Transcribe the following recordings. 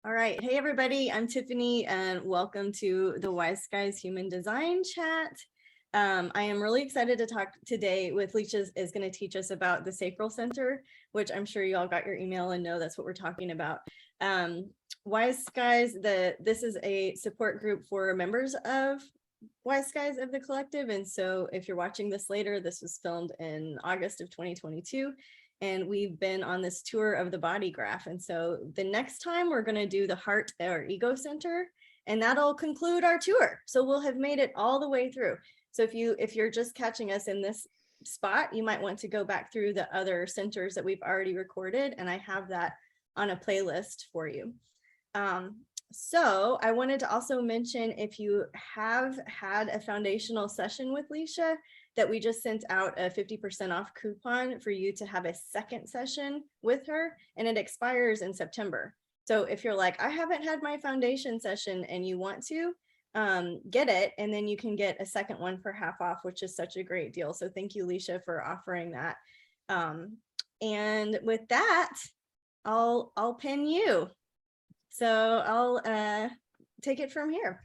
All right. Hey, everybody. I'm Tiffany, and welcome to the Wise Skies Human Design Chat. I am really excited to talk today with Leisha is going to teach us about the Sacral Center, which I'm sure you all got your email and know that's what we're talking about. Wise Skies, this is a support group for members of Wise Skies of the Collective. And so if you're watching this later, this was filmed in August of 2022. And we've been on this tour of the body graph. And so the next time we're going to do the heart or ego center, and that'll conclude our tour. So we'll have made it all the way through. So if you're just catching us in this spot, you might want to go back through the other centers that we've already recorded. And I have that on a playlist for you. So I wanted to also mention, if you have had a foundational session with Leisha, that we just sent out a 50% off coupon for you to have a second session with her, and it expires in September. So if you're like, I haven't had my foundation session and you want to, get it, and then you can get a second one for half off, which is such a great deal. So thank you, Leisha, for offering that. And with that, I'll pin you. So I'll take it from here.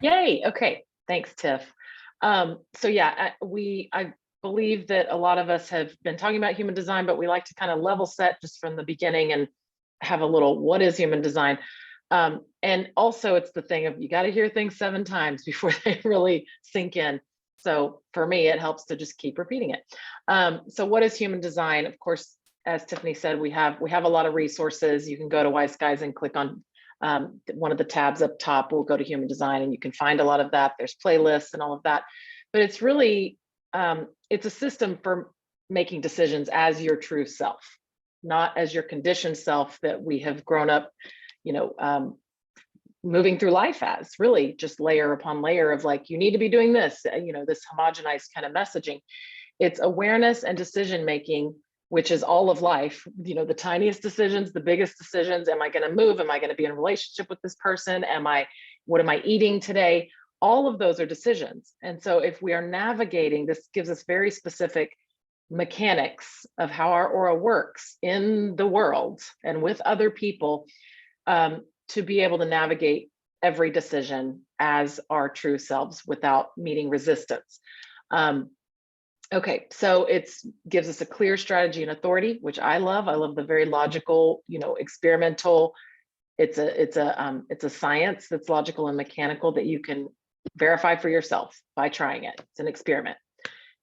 Yay. Okay. Thanks, Tiff. So yeah, I believe that a lot of us have been talking about human design, but we like to kind of level set just from the beginning and have a little, what is human design? And also it's the thing of, you got to hear things 7 times before they really sink in. So for me, it helps to just keep repeating it. So what is human design? Of course, as Tiffany said, we have a lot of resources. You can go to Wise Skies and click on one of the tabs up top. Will go to human design, and you can find a lot of that. There's playlists and all of that, but it's really it's a system for making decisions as your true self, not as your conditioned self that we have grown up, moving through life as. Really just layer upon layer of like, you need to be doing this, this homogenized kind of messaging. It's awareness and decision making, which is all of life, the tiniest decisions, the biggest decisions. Am I going to move? Am I going to be in a relationship with this person? What am I eating today? All of those are decisions. And so if we are navigating, this gives us very specific mechanics of how our aura works in the world and with other people, to be able to navigate every decision as our true selves without meeting resistance. Okay, so it gives us a clear strategy and authority, which I love. I love the very logical, experimental. It's a science that's logical and mechanical that you can verify for yourself by trying it. It's an experiment.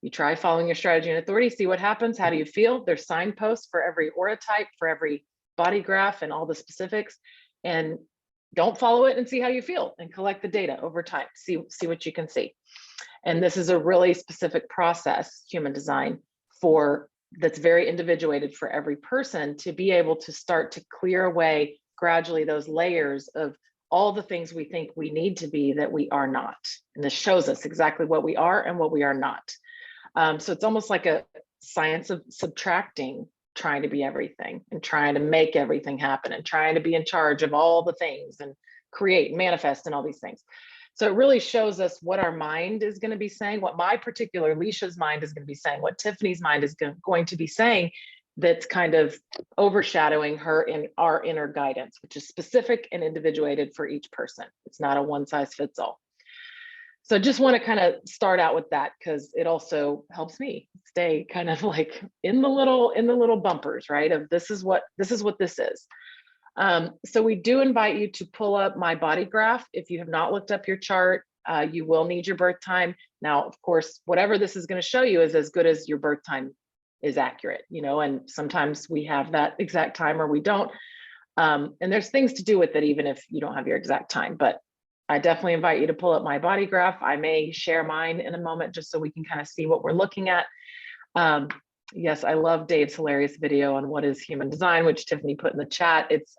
You try following your strategy and authority, see what happens. How do you feel? There's signposts for every aura type, for every body graph, and all the specifics. And don't follow it and see how you feel, and collect the data over time. See what you can see. And this is a really specific process, human design, that's very individuated for every person, to be able to start to clear away gradually those layers of all the things we think we need to be that we are not. And this shows us exactly what we are and what we are not. So it's almost like a science of subtracting, trying to be everything and trying to make everything happen and trying to be in charge of all the things and create and manifest and all these things. So it really shows us what our mind is going to be saying, what my particular Leisha's mind is going to be saying, what Tiffany's mind is going to be saying, that's kind of overshadowing her in our inner guidance, which is specific and individuated for each person. It's not a one size fits all. So just want to kind of start out with that, because it also helps me stay kind of like in the little bumpers, right? Of this is what this is. So we do invite you to pull up my body graph. If you have not looked up your chart, you will need your birth time. Now, of course, whatever this is going to show you is as good as your birth time is accurate, and sometimes we have that exact time or we don't. And there's things to do with it, even if you don't have your exact time, but I definitely invite you to pull up my body graph. I may share mine in a moment just so we can kind of see what we're looking at. Yes, I love Dave's hilarious video on what is human design, which Tiffany put in the chat. It's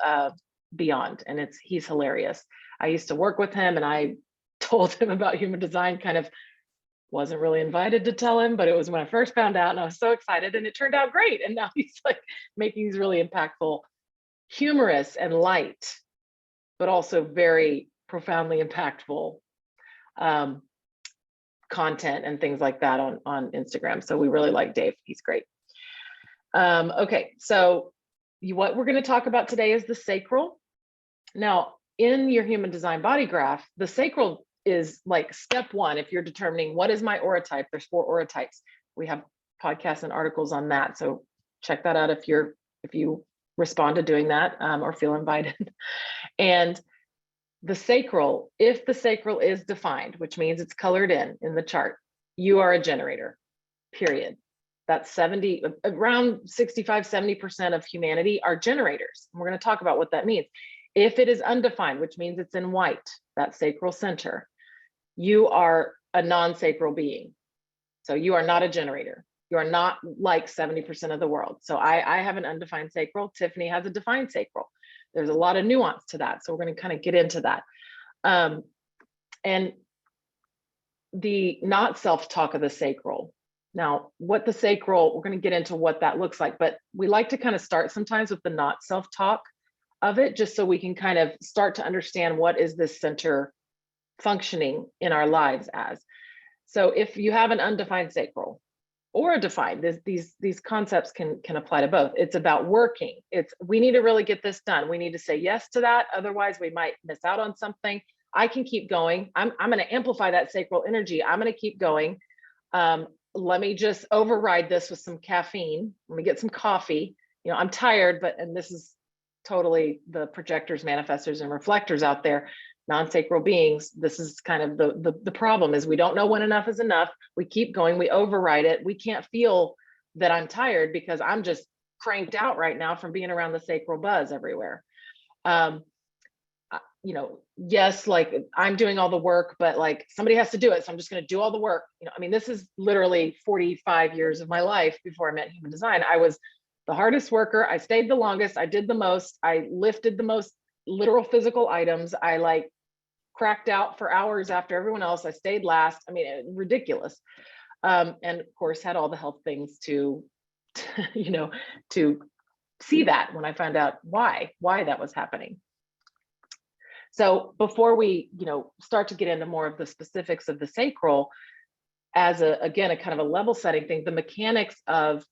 beyond, and he's hilarious. I used to work with him, and I told him about human design, kind of wasn't really invited to tell him, but it was when I first found out, and I was so excited, and it turned out great. And now he's like making these really impactful, humorous and light, but also very profoundly impactful content and things like that on Instagram. So we really like Dave. He's great. Okay, so what we're going to talk about today is the sacral. Now, in your human design body graph, the sacral is like step one. If you're determining what is my aura type, there's 4 aura types. We have podcasts and articles on that. So check that out if you respond to doing that, or feel invited. And the sacral, if the sacral is defined, which means it's colored in the chart, you are a generator, period. That's around 65, 70% of humanity are generators. And we're going to talk about what that means. If it is undefined, which means it's in white, that sacral center, you are a non-sacral being. So you are not a generator. You are not like 70% of the world. So I have an undefined sacral. Tiffany has a defined sacral. There's a lot of nuance to that. So we're going to kind of get into that. And the not self-talk of the sacral. Now, what the sacral, we're going to get into what that looks like, but we like to kind of start sometimes with the not self-talk of it, just so we can kind of start to understand what is this center functioning in our lives as. So if you have an undefined sacral or a defined, these concepts can apply to both. It's about working. We need to really get this done. We need to say yes to that. Otherwise we might miss out on something. I can keep going. I'm going to amplify that sacral energy. I'm going to keep going. Let me just override this with some caffeine. Let me get some coffee. I'm tired, and this is totally the projectors, manifestors, and reflectors out there, non-sacral beings. This is kind of the problem, is we don't know when enough is enough. We keep going, we override it. We can't feel that I'm tired because I'm just cranked out right now from being around the sacral buzz everywhere. Yes, like I'm doing all the work, but like somebody has to do it. So I'm just going to do all the work. This is literally 45 years of my life before I met human design. I was the hardest worker. I stayed the longest. I did the most. I lifted the most literal physical items. I like cracked out for hours after everyone else. I stayed last. Ridiculous. And of course had all the health things to see that when I found out why that was happening. So before we, start to get into more of the specifics of the sacral, as a kind of a level setting thing, the mechanics of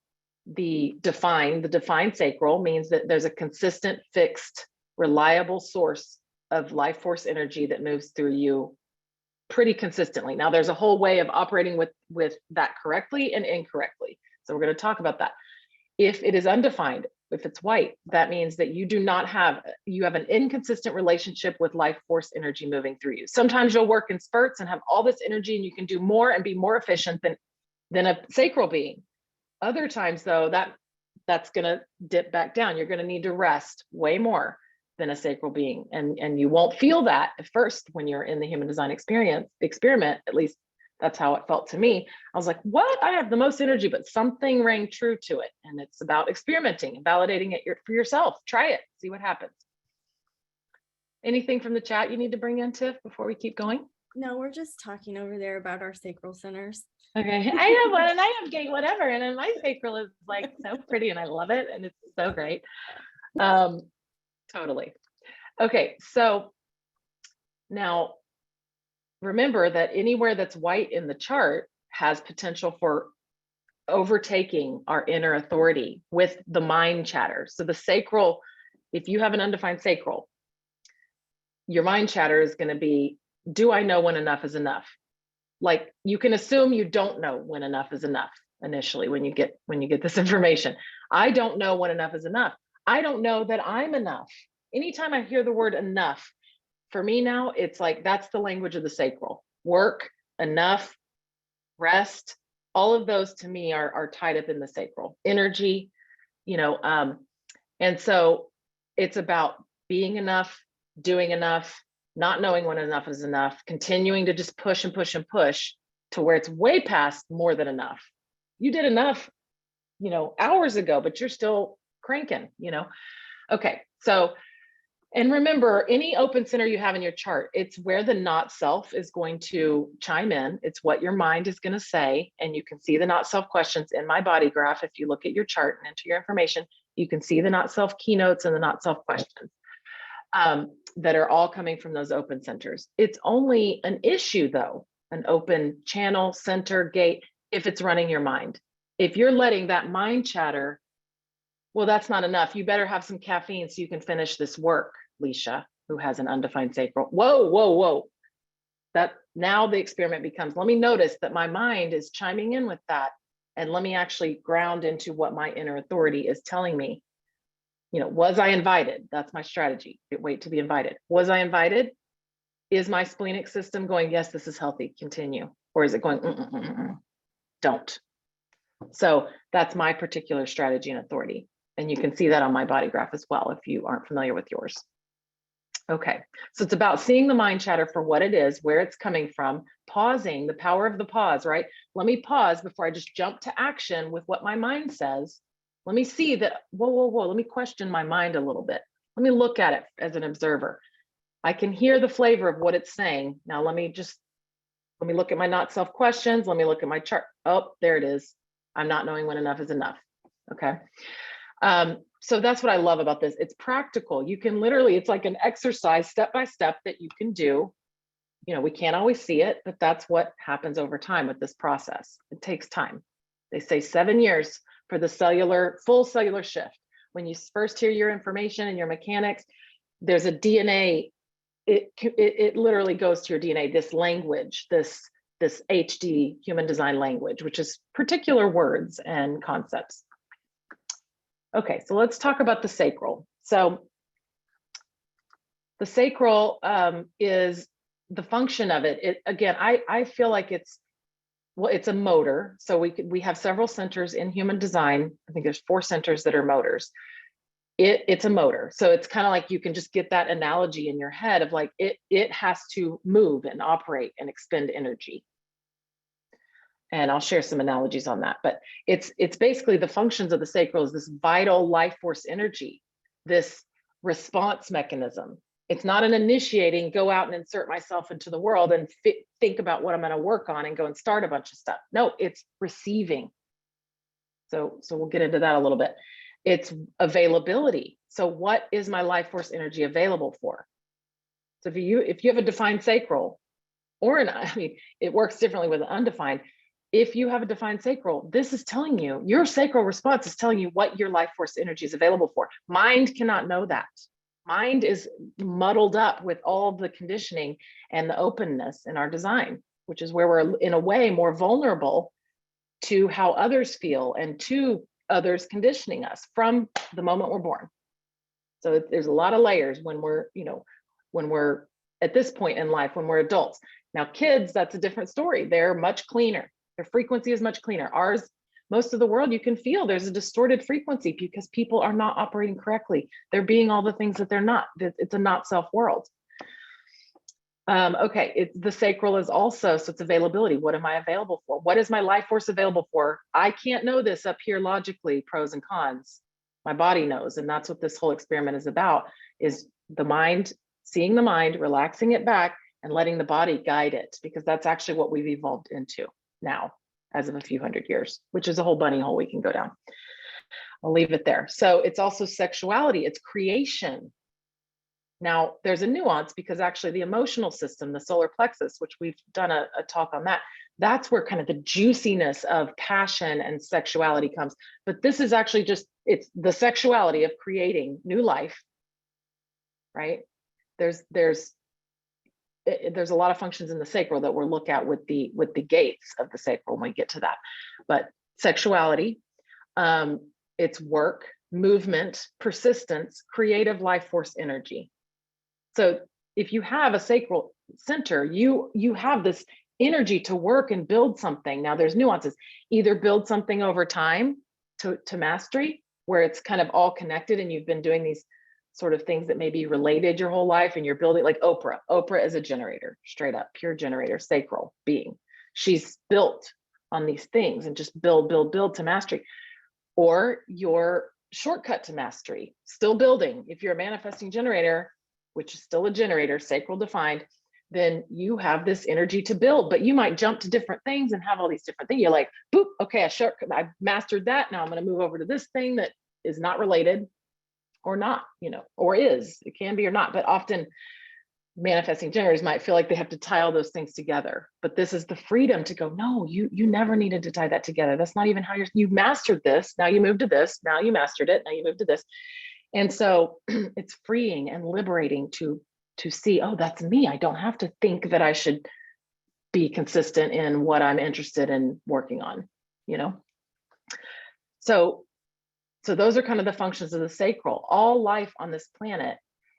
the defined sacral means that there's a consistent, fixed, reliable source of life force energy that moves through you pretty consistently. Now, there's a whole way of operating with that correctly and incorrectly. So we're going to talk about that. If it is undefined, if it's white, that means that you have an inconsistent relationship with life force energy moving through you. Sometimes you'll work in spurts and have all this energy and you can do more and be more efficient than a sacral being. Other times though, that's going to dip back down. You're going to need to rest way more than a sacral being. And you won't feel that at first when you're in the human design experiment, at least that's how it felt to me. I was like, what? I have the most energy, but something rang true to it. And it's about experimenting and validating it for yourself. Try it, see what happens. Anything from the chat you need to bring in, Tiff, before we keep going? No, we're just talking over there about our sacral centers. Okay, I have one and I have gay whatever. And then my sacral is like so pretty and I love it. And it's so great. Totally. Okay, so now remember that anywhere that's white in the chart has potential for overtaking our inner authority with the mind chatter. So the sacral, if you have an undefined sacral, your mind chatter is going to be, do I know when enough is enough? Like you can assume you don't know when enough is enough initially when you get this information. I don't know when enough is enough. I don't know that I'm enough. Anytime I hear the word enough, for me now, it's like, that's the language of the sacral. Work, enough, rest, all of those to me are tied up in the sacral energy, and so it's about being enough, doing enough, not knowing when enough is enough, continuing to just push and push and push to where it's way past more than enough. You did enough, hours ago, but you're still cranking, Okay, so, and remember, any open center you have in your chart, it's where the not self is going to chime in. It's what your mind is going to say. And you can see the not self questions in my body graph. If you look at your chart and enter your information, you can see the not self keynotes and the not self questions that are all coming from those open centers. It's only an issue though, an open channel, center, gate, if it's running your mind. If you're letting that mind chatter, well, that's not enough. You better have some caffeine so you can finish this work, Leisha. who has an undefined sacral. Whoa, whoa, whoa. That now the experiment becomes, let me notice that my mind is chiming in with that. And let me actually ground into what my inner authority is telling me. Was I invited? That's my strategy. Wait to be invited. Was I invited? Is my splenic system going, yes, this is healthy, continue? Or is it going, don't? So that's my particular strategy and authority. And you can see that on my body graph as well, if you aren't familiar with yours. Okay, so it's about seeing the mind chatter for what it is, where it's coming from, pausing, the power of the pause, right? Let me pause before I just jump to action with what my mind says. Let me see that, whoa, whoa, whoa, let me question my mind a little bit. Let me look at it as an observer. I can hear the flavor of what it's saying. Now let me look at my not self questions. Let me look at my chart. Oh, there it is. I'm not knowing when enough is enough. Okay. So that's what I love about this. It's practical. You can literally, it's like an exercise step by step that you can do. We can't always see it, but that's what happens over time with this process. It takes time. They say 7 years for the full cellular shift. When you first hear your information and your mechanics, there's a DNA. It literally goes to your DNA, this language, this HD, human design language, which is particular words and concepts. Okay, so let's talk about the sacral. So the sacral is the function of it. Again, I feel like it's a motor. So we have several centers in human design. I think there's 4 centers that are motors. It's a motor. So it's kind of like you can just get that analogy in your head of like it has to move and operate and expend energy. And I'll share some analogies on that, but it's basically the functions of the sacral is this vital life force energy, this response mechanism. It's not an initiating, go out and insert myself into the world and think about what I'm going to work on and go and start a bunch of stuff. No, it's receiving. So we'll get into that a little bit. It's availability. So what is my life force energy available for? So if you have a defined sacral, it works differently with an undefined. If you have a defined sacral, this is telling you, your sacral response is telling you what your life force energy is available for. Mind cannot know that. Mind is muddled up with all of the conditioning and the openness in our design, which is where we're in a way more vulnerable to how others feel and to others conditioning us from the moment we're born. So there's a lot of layers when we're at this point in life, when we're adults. Now, kids, that's a different story. They're much cleaner. Their frequency is much cleaner. Ours, most of the world, you can feel there's a distorted frequency because people are not operating correctly. They're being all the things that they're not. It's a not self world. Okay, the sacral is also, so it's availability. What am I available for? What is my life force available for? I can't know this up here logically, pros and cons. My body knows, and that's what this whole experiment is about, is the mind, seeing the mind, relaxing it back, and letting the body guide it, because that's actually what we've evolved into now as of a few hundred years, which is a whole bunny hole we can go down. I'll leave it there. So it's also sexuality, it's creation. Now there's a nuance because actually the emotional system, the solar plexus, which we've done a talk on that's where kind of the juiciness of passion and sexuality comes. But this is actually it's the sexuality of creating new life, right? There's a lot of functions in the sacral that we'll look at with the gates of the sacral when we get to that. But sexuality, it's work, movement, persistence, creative life force energy. So if you have a sacral center, you have this energy to work and build something. Now there's nuances. Either build something over time to mastery, where it's kind of all connected and you've been doing these sort of things that may be related your whole life, and you're building, like Oprah. Oprah is a generator, straight up, pure generator, sacral being. She's built on these things and just build to mastery. Or your shortcut to mastery, still building. If you're a manifesting generator, which is still a generator, sacral defined, then you have this energy to build, but you might jump to different things and have all these different things. You're like, boop, okay, I mastered that. Now I'm going to move over to this thing that is not related, or not, or is, it can be or not. But often manifesting generators might feel like they have to tie all those things together. But this is the freedom to go, no, you never needed to tie that together. That's not even how you mastered this. Now you moved to this. Now you mastered it. Now you moved to this. And so it's freeing and liberating to to see, oh, that's me. I don't have to think that I should be consistent in what I'm interested in working on, you know? So those are kind of the functions of the sacral. All life on this planet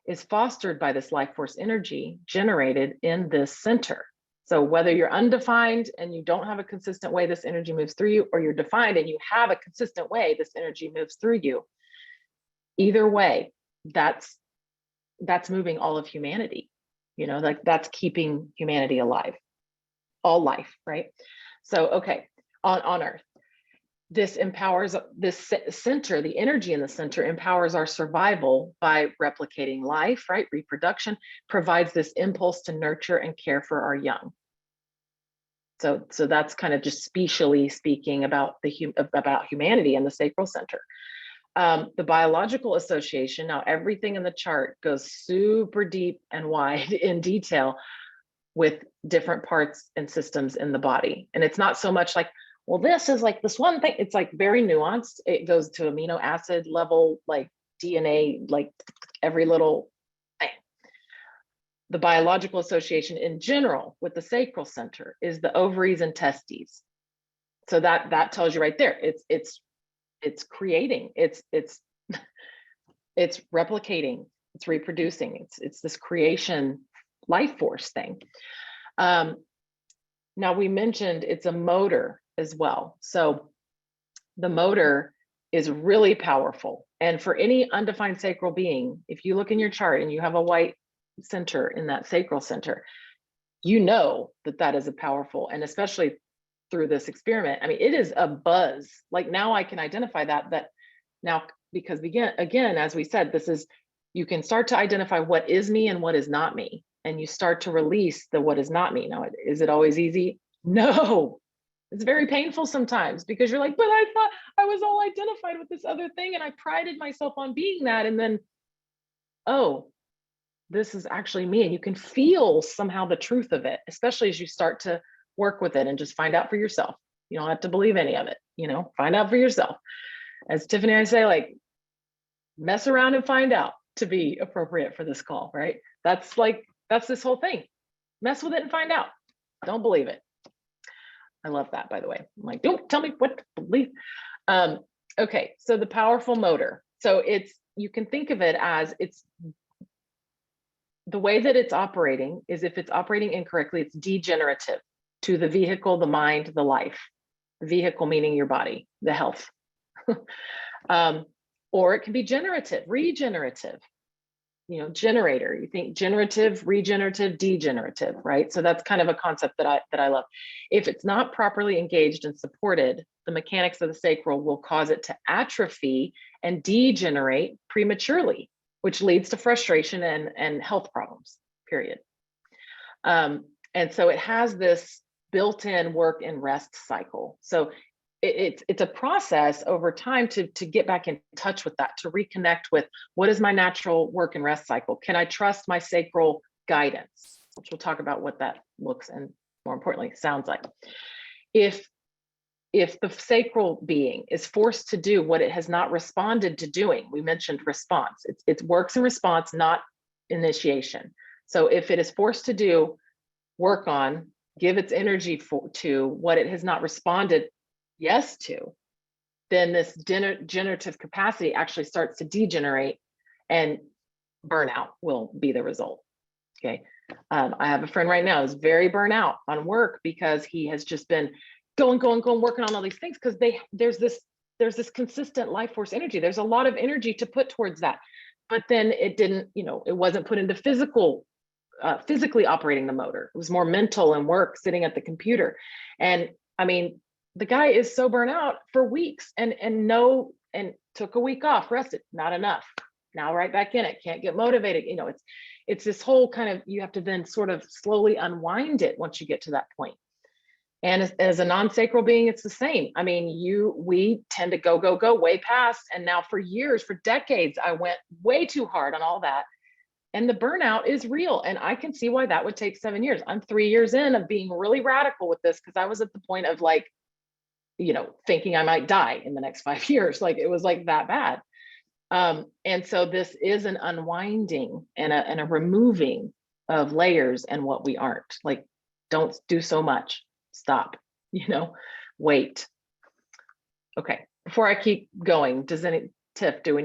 is fostered by this life force energy generated in this center. So whether you're undefined and you don't have a consistent way this energy moves through you, or you're defined and you have a consistent way this energy moves through you, either way, that's moving all of humanity, you know, like that's keeping humanity alive, all life, right? So, okay, on Earth, this empowers this center, the energy in the center empowers our survival by replicating life, right? Reproduction provides this impulse to nurture and care for our young. So that's kind of just specially speaking about about humanity and the sacral center. The biological association, now everything in the chart goes super deep and wide in detail with different parts and systems in the body. And it's not so much like, well, this is like this one thing. It's like very nuanced. It goes to amino acid level, like DNA, like every little thing. The biological association in general with the sacral center is the ovaries and testes. So that tells you right there, it's creating, it's replicating, it's reproducing, it's this creation life force thing. Now we mentioned it's a motor as well. So the motor is really powerful. And for any undefined sacral being, if you look in your chart and you have a white center in that sacral center, you know that is a powerful, and especially through this experiment, I mean, it is a buzz. Like now I can identify that now, because again, as we said, this is, you can start to identify what is me and what is not me. And you start to release the what is not me. Now, is it always easy? No, it's very painful sometimes because you're like, but I thought I was all identified with this other thing and I prided myself on being that. And then, oh, this is actually me. And you can feel somehow the truth of it, especially as you start to work with it and just find out for yourself. You don't have to believe any of it, you know, find out for yourself. As Tiffany and I say, like, mess around and find out to be appropriate for this call, right? That's this whole thing. Mess with it and find out. Don't believe it. I love that, by the way. I'm like, don't tell me what to believe. Okay, so the powerful motor. So you can think of it as the way that it's operating is, if it's operating incorrectly, it's degenerative to the vehicle, the mind, the life. The vehicle meaning your body, the health. Or it can be generative, regenerative. You know, generator, you think generative, regenerative, degenerative, right? So that's kind of a concept that I love. If it's not properly engaged and supported, the mechanics of the sacral will cause it to atrophy and degenerate prematurely, which leads to frustration and health problems, period. And so it has this built-in work and rest cycle. So it's a process over time to get back in touch with that, to reconnect with what is my natural work and rest cycle. Can I trust my sacral guidance? Which we'll talk about what that looks and more importantly sounds like. If the sacral being is forced to do what it has not responded to doing, we mentioned response. It's works and response, not initiation. So if it is forced to work on, give its energy to what it has not responded yes to, then this generative capacity actually starts to degenerate and burnout will be the result. Okay. I have a friend right now who's very burnout on work because he has just been going, working on all these things because there's this consistent life force energy. There's a lot of energy to put towards that. But then it didn't, it wasn't put into physically operating the motor. It was more mental and work sitting at the computer. And I mean, the guy is so burnt out for weeks and took a week off, rested, not enough. Now right back in it, can't get motivated. It's this whole kind of, you have to then sort of slowly unwind it once you get to that point. And as a non-sacral being, it's the same. I mean, we tend to go way past. And now for years, for decades, I went way too hard on all that. And the burnout is real. And I can see why that would take 7 years. I'm 3 years in of being really radical with this because I was at the point of thinking I might die in the next 5 years. Like it was like that bad. And so this is an unwinding and a removing of layers and what we aren't. Like, don't do so much. Stop, wait. Okay, before I keep going, Tiff, do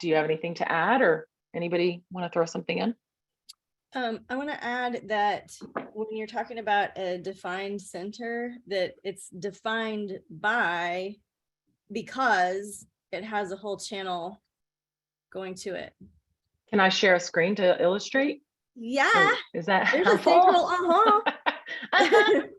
you have anything to add, or anybody want to throw something in? I want to add that when you're talking about a defined center, that it's defined because it has a whole channel going to it. Can I share a screen to illustrate? Yeah. Or is that There's helpful? a sacral,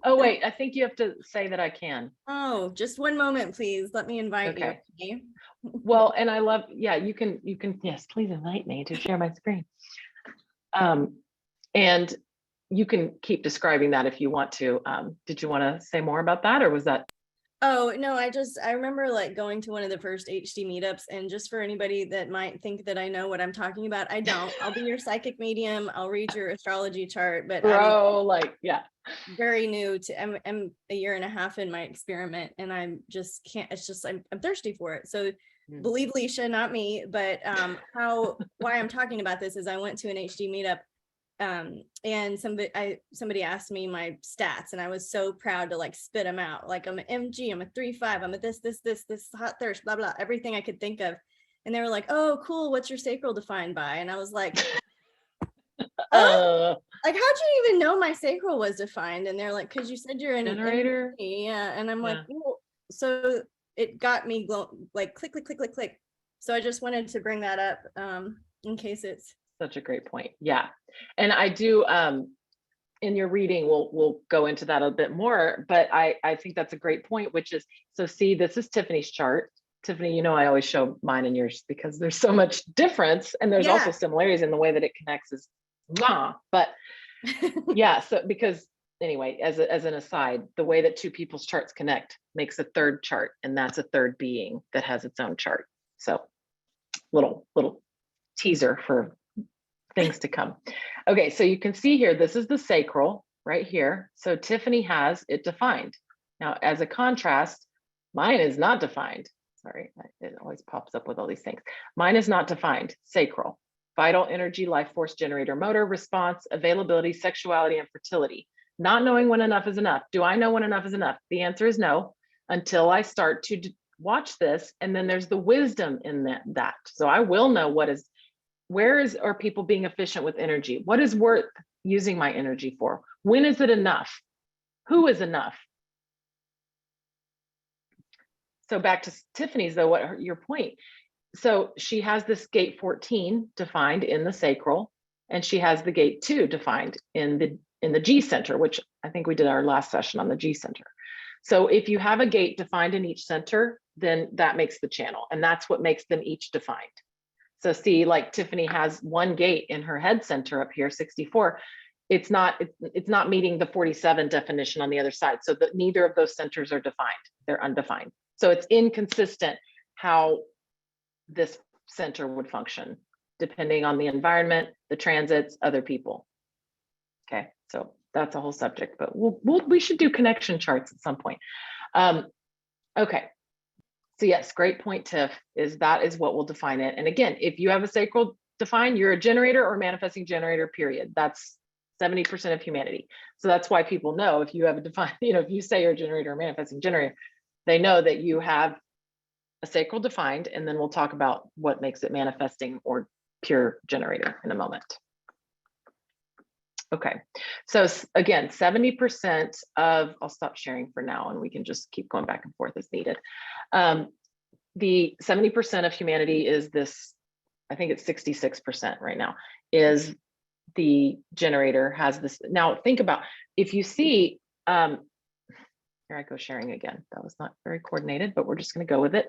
Oh, wait, I think you have to say that I can. Oh, just one moment, please. Let me invite you. Well, and I love, you can, yes, please invite me to share my screen. And you can keep describing that if you want to. Did you want to say more about that, or was that? Oh, no, I remember like going to one of the first HD meetups, and just for anybody that might think that I know what I'm talking about, I don't. I'll be your psychic medium. I'll read your astrology chart, but very new to, I'm a year and a half in my experiment, and I'm just can't, it's just, I'm thirsty for it. So believe Leisha, not me, but why I'm talking about this is I went to an HD meetup, and somebody asked me my stats, and I was so proud to like spit them out. Like, I'm an MG, I'm a 3-5, I'm a this hot thirst, blah, blah, everything I could think of. And they were like, oh, cool, what's your sacral defined by? And I was like, like, how'd you even know my sacral was defined? And they're like, because you said you're an generator. Yeah. And I'm like, well, so it got me like click. So I just wanted to bring that up in case it's such a great point. Yeah. And I do, in your reading, we'll go into that a bit more, but I think that's a great point, which is, so see, this is Tiffany's chart. Tiffany, I always show mine and yours because there's so much difference, and there's also similarities in the way that it connects is but yeah. So because anyway, as an aside, the way that two people's charts connect makes a third chart, and that's a third being that has its own chart. So little teaser for things to come. Okay, so you can see here, this is the sacral right here. So Tiffany has it defined. Now, as a contrast, mine is not defined. Sorry, it always pops up with all these things. Mine is not defined. Sacral, vital energy, life force generator, motor, response, availability, sexuality, and fertility. Not knowing when enough is enough. Do I know when enough is enough? The answer is no, until I start to watch this. And then there's the wisdom in that. So I will know are people being efficient with energy? What is worth using my energy for? When is it enough? Who is enough? So back to Tiffany's though, your point. So she has this gate 14 defined in the sacral, and she has the gate 2 defined in the G center, which I think we did our last session on the G center. So if you have a gate defined in each center, then that makes the channel, and that's what makes them each defined. So see, like Tiffany has one gate in her head center up here, 64. It's not meeting the 47 definition on the other side. So that neither of those centers are defined. They're undefined. So it's inconsistent how this center would function, depending on the environment, the transits, other people. Okay, so that's a whole subject, but we should do connection charts at some point. Okay. So yes, great point, Tiff, that is what will define it. And again, if you have a sacral defined, you're a generator or manifesting generator, period. That's 70% of humanity. So that's why people know if you have a defined, if you say you're a generator or manifesting generator, they know that you have a sacral defined, and then we'll talk about what makes it manifesting or pure generator in a moment. Okay, so again, 70% of, I'll stop sharing for now and we can just keep going back and forth as needed. The 70% of humanity is this, I think it's 66% right now, is the generator, has this. Now think about, if you see, here I go sharing again. That was not very coordinated, but we're just gonna go with it.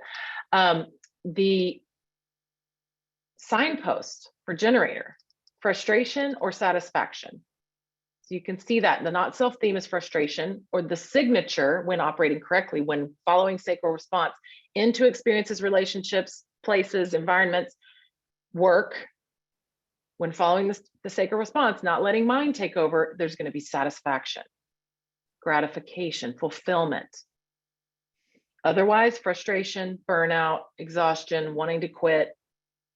The signpost for generator, frustration or satisfaction. So you can see that the not self theme is frustration, or the signature when operating correctly, when following sacral response into experiences, relationships, places, environments, work. When following the sacral response, not letting mind take over, there's going to be satisfaction, gratification, fulfillment. Otherwise, frustration, burnout, exhaustion, wanting to quit,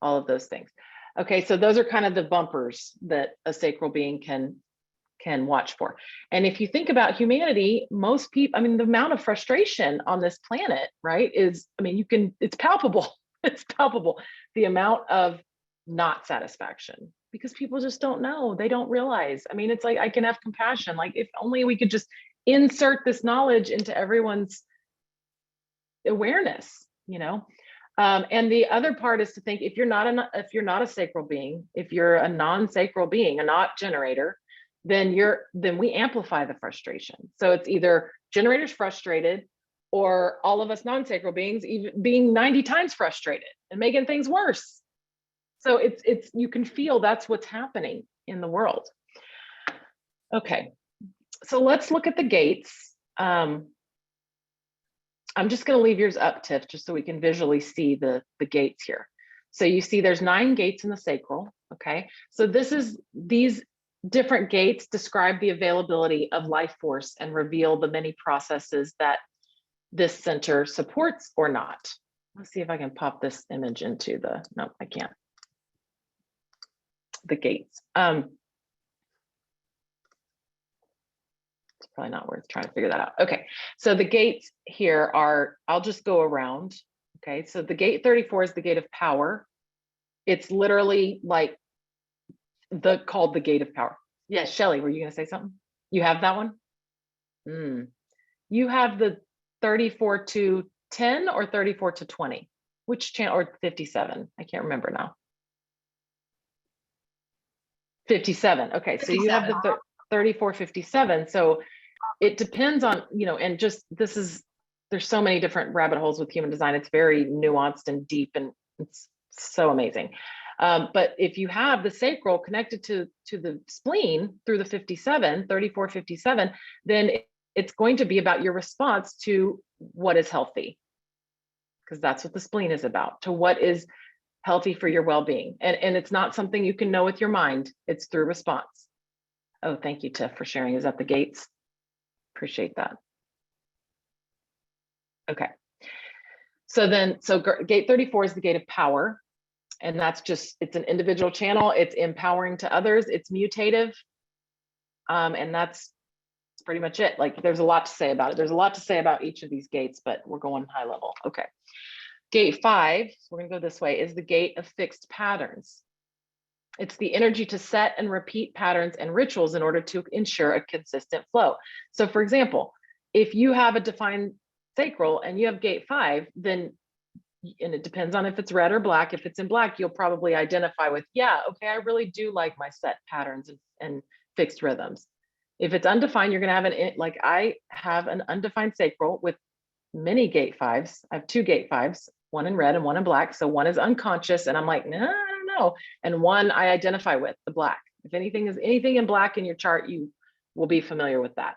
all of those things. Okay, so those are kind of the bumpers that a sacral being can watch for. And if you think about humanity, most people, I mean, the amount of frustration on this planet, right, is, I mean, it's palpable. It's palpable, the amount of not satisfaction, because people just don't know. They don't realize. I mean, it's like, I can have compassion. Like, if only we could just insert this knowledge into everyone's awareness, you know? And the other part is to think, if you're not a sacral being, if you're a non-sacral being, a not generator, then we amplify the frustration. So it's either generators frustrated, or all of us non-sacral beings even being 90 times frustrated and making things worse. So it's you can feel that's what's happening in the world. Okay, so let's look at the gates. I'm just going to leave yours up, Tiff, just so we can visually see the gates here. So you see there's 9 gates in the sacral. Okay, so these different gates describe the availability of life force and reveal the many processes that this center supports or not. Let's see if I can pop this image into no, I can't. The gates. It's probably not worth trying to figure that out. Okay, so the gates here are, I'll just go around. Okay, so the gate 34 is the gate of power. It's literally like called the gate of power. Yes, Shelly, were you going to say something? You have that one? You have the 34 to 10 or 34 to 20? Which channel, or 57? I can't remember now. 57. Okay, 57. So you have the 3457. So it depends on, you know, and just there's so many different rabbit holes with human design. It's very nuanced and deep, and it's so amazing. But if you have the sacral connected to the spleen through the 3457, then it's going to be about your response to what is healthy, because that's what the spleen is about, to what is healthy for your well-being. And it's not something you can know with your mind. It's through response. Oh, thank you, Tiff, for sharing. Is that the gates? Appreciate that. Okay. So gate 34 is the gate of power. And that's just, it's an individual channel. It's empowering to others. It's mutative. And that's pretty much it. Like, there's a lot to say about it. There's a lot to say about each of these gates, but we're going high level. Okay. Gate 5, we're going to go this way, is the gate of fixed patterns. It's the energy to set and repeat patterns and rituals in order to ensure a consistent flow. So for example, if you have a defined sacral and you have gate 5, then, and it depends on if it's red or black. If it's in black, you'll probably identify with, yeah, okay, I really do like my set patterns and fixed rhythms. If it's undefined, you're going to have like I have an undefined sacral with many gate 5s. I have 2 gate 5s, one in red and one in black. So one is unconscious and I'm like, no, I don't know. And one I identify with, the black. If anything in black in your chart, you will be familiar with that.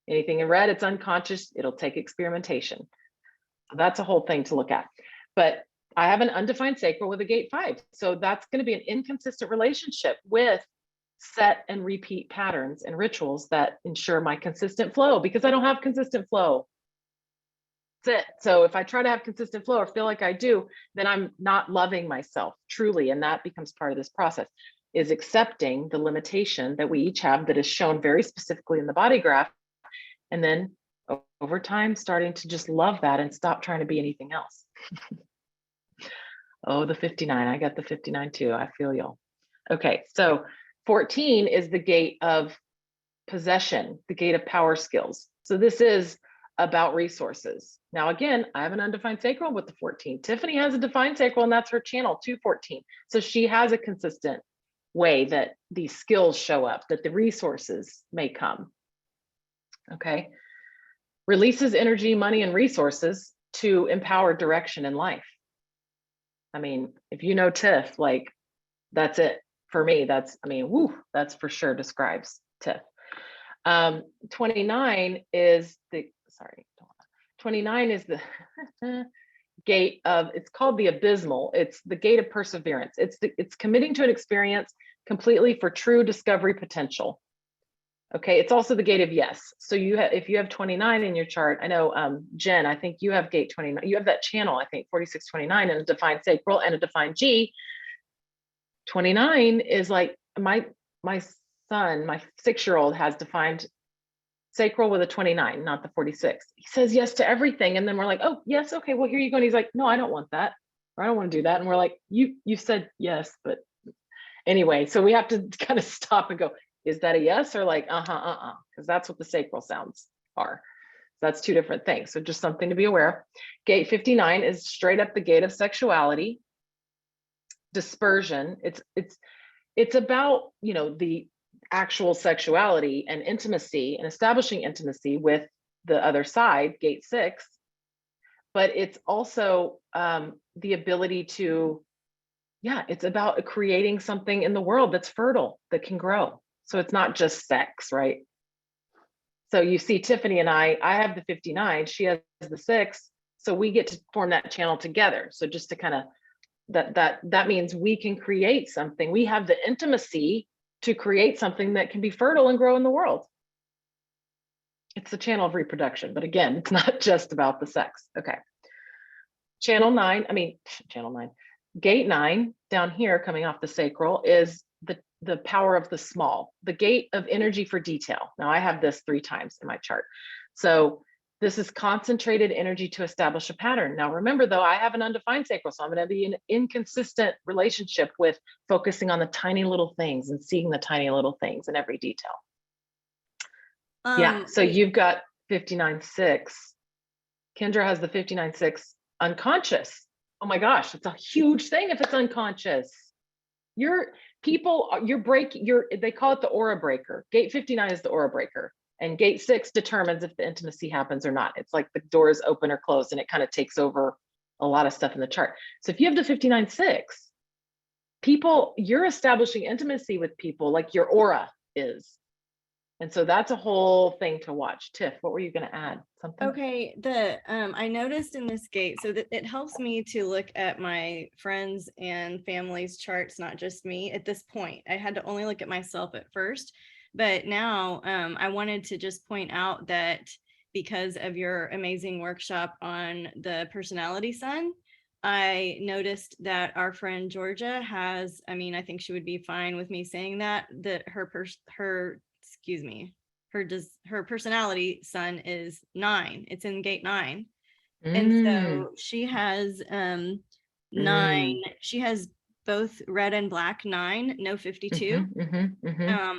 Anything in red, it's unconscious. It'll take experimentation. So that's a whole thing to look at. But I have an undefined sacral with a gate 5. So that's going to be an inconsistent relationship with set and repeat patterns and rituals that ensure my consistent flow, because I don't have consistent flow. That's it. So if I try to have consistent flow or feel like I do, then I'm not loving myself truly. And that becomes part of this process, is accepting the limitation that we each have that is shown very specifically in the body graph. And then over time, starting to just love that and stop trying to be anything else. Oh, the 59. I got the 59 too. I feel y'all. Okay, so 14 is the gate of possession, the gate of power skills. So this is about resources. Now, again, I have an undefined sacral with the 14. Tiffany has a defined sacral, and that's her channel, 214. So she has a consistent way that these skills show up, that the resources may come. Okay. Releases energy, money, and resources to empower direction in life. I mean, if you know Tiff, like, that's it for me. That's, I mean, woo, that's for sure describes Tiff. 29 is the, sorry, 29 is the gate of, it's called the abysmal. It's the gate of perseverance. It's committing to an experience completely for true discovery potential. Okay, it's also the gate of yes. So you have, if you have 29 in your chart, I know Jen, I think you have gate 29. You have that channel, I think 4629, and a defined sacral and a defined G. 29 is like my son, my 6-year-old has defined sacral with a 29, not the 46. He says yes to everything. And then we're like, oh, yes. Okay, well, here you go. And he's like, no, I don't want that. Or I don't want to do that. And we're like, you said yes, but anyway, so we have to kind of stop and go, is that a yes? Or like, because that's what the sacral sounds are. That's two different things. So just something to be aware of. Gate 59 is straight up the gate of sexuality, dispersion. It's about, the actual sexuality and intimacy and establishing intimacy with the other side, gate 6, but it's also the ability to, it's about creating something in the world that's fertile, that can grow. So it's not just sex, right? So you see Tiffany and I have the 59, she has the 6, so we get to form that channel together. So just to kind of, that means we can create something. We have the intimacy to create something that can be fertile and grow in the world. It's the channel of reproduction, but again, it's not just about the sex. Okay. Channel 9, gate 9 down here coming off the sacral is the power of the small, the gate of energy for detail. Now I have this 3 times in my chart. So this is concentrated energy to establish a pattern. Now, remember though, I have an undefined sacral, so I'm going to be in an inconsistent relationship with focusing on the tiny little things and seeing the tiny little things in every detail. So you've got 59-6. Kendra has the 59-6 unconscious. Oh my gosh, it's a huge thing if it's unconscious. They call it the aura breaker. Gate 59 is the aura breaker. And gate 6 determines if the intimacy happens or not. It's like the door is open or closed, and it kind of takes over a lot of stuff in the chart. So if you have the 59-6, you're establishing intimacy with people like your aura is. And so that's a whole thing to watch. Tiff, what were you going to add? Something? Okay, I noticed in this gate, so that it helps me to look at my friends and family's charts, not just me at this point. I had to only look at myself at first. But now I wanted to just point out that because of your amazing workshop on the personality sun, I noticed that our friend Georgia has, I think she would be fine with me saying that her personality sun is 9. It's in gate 9. And so she has 9, she has both red and black 9, no 52.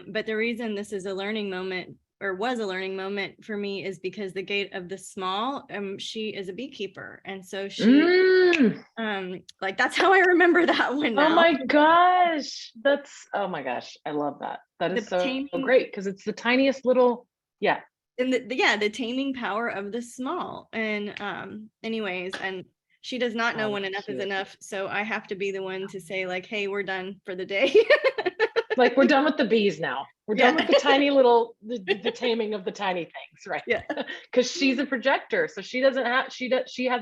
But the reason this is a learning moment, or was a learning moment for me, is because the gate of the small, she is a beekeeper. And so she, that's how I remember that one now. Oh my gosh. I love that. That is so great, because it's the tiniest little, And the taming power of the small. And anyways, and she does not know when enough is enough. So I have to be the one to say like, hey, we're done for the day. Like, we're done with the bees now. We're done with the tiny little, the taming of the tiny things, right? Yeah. Because she's a projector. So she has an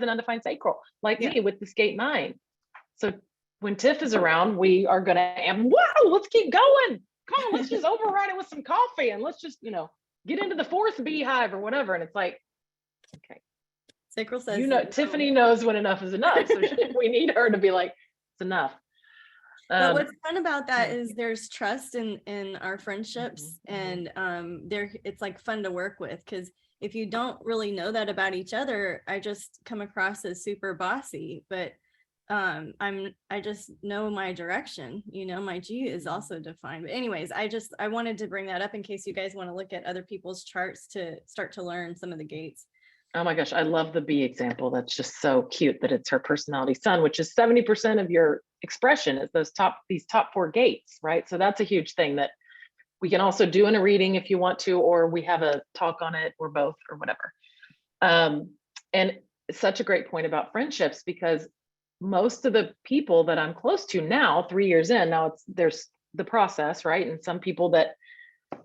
undefined sacral, like me with this gate 9. So when Tiff is around, we are going to, wow, let's keep going. Come on, let's just override it with some coffee, and let's just, get into the 4th beehive or whatever. And it's like, okay. Sacral says, Tiffany knows when enough is enough. So we need her to be like, it's enough. But what's fun about that is there's trust in our friendships, and it's like fun to work with, because if you don't really know that about each other, I just come across as super bossy, but I just know my direction, my G is also defined. But anyways, I wanted to bring that up in case you guys want to look at other people's charts to start to learn some of the gates. Oh my gosh, I love the bee example. That's just so cute that it's her personality sun, which is 70% of your expression is these top 4 gates, right? So that's a huge thing that we can also do in a reading if you want to, or we have a talk on it, or both, or whatever. And it's such a great point about friendships, because most of the people that I'm close to now, 3 years in, there's the process, right? And some people that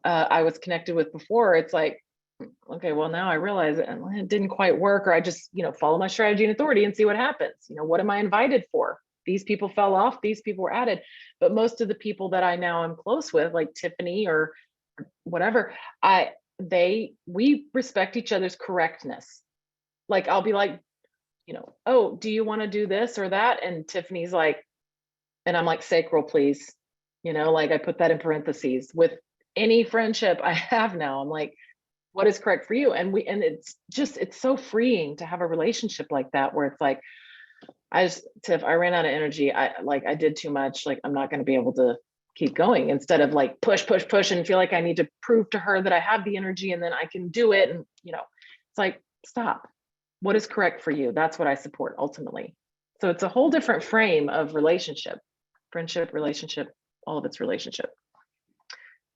I was connected with before, it's like, okay, well, now I realize it didn't quite work, or I just, follow my strategy and authority and see what happens. What am I invited for? These people fell off, these people were added. But most of the people that I now am close with, like Tiffany or whatever, we respect each other's correctness. Like, I'll be like, oh, do you want to do this or that? And Tiffany's like, and I'm like, sacral, please. Like I put that in parentheses with any friendship I have now. I'm like, what is correct for you? And it's so freeing to have a relationship like that, where it's like, Tiff, I ran out of energy. I did too much. Like, I'm not going to be able to keep going, instead of like push, push, push and feel like I need to prove to her that I have the energy and then I can do it. And, it's like, stop. What is correct for you? That's what I support ultimately. So it's a whole different frame of relationship, friendship, relationship, all of its relationship.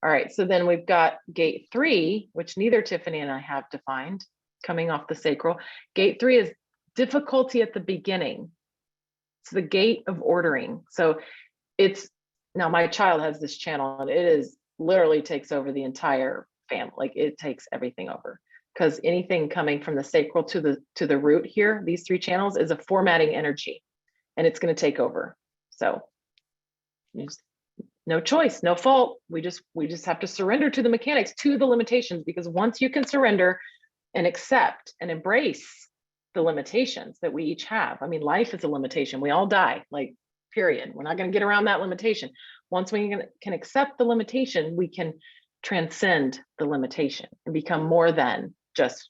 All right. So then we've got gate 3, which neither Tiffany and I have defined, coming off the sacral. Gate 3 is difficulty at the beginning. It's the gate of ordering. So now my child has this channel and it is literally takes over the entire family. Like it takes everything over, because anything coming from the sacral to the root here, these 3 channels, is a formatting energy, and it's going to take over. So no choice, no fault. We just have to surrender to the mechanics, to the limitations, because once you can surrender and accept and embrace the limitations that we each have. I mean, life is a limitation. We all die, like, period. We're not going to get around that limitation. Once we can accept the limitation, we can transcend the limitation and become more than just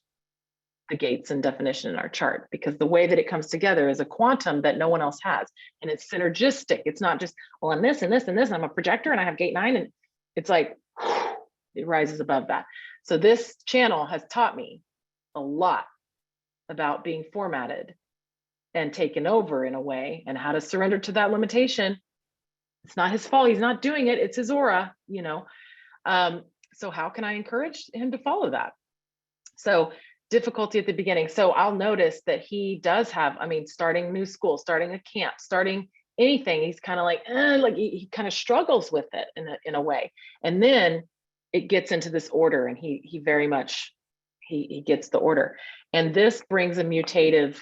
the gates and definition in our chart, because the way that it comes together is a quantum that no one else has. And it's synergistic. It's not just, well, I'm this and this and this, and I'm a projector and I have gate 9. And it's like, it rises above that. So this channel has taught me a lot about being formatted and taken over in a way, and how to surrender to that limitation. It's not his fault. He's not doing it. It's his aura, So how can I encourage him to follow that? So difficulty at the beginning. So I'll notice that he does have, starting new school, starting a camp, starting anything. He's kind of like he kind of struggles with it in a way. And then it gets into this order, and he very much, he gets the order. And this brings a mutative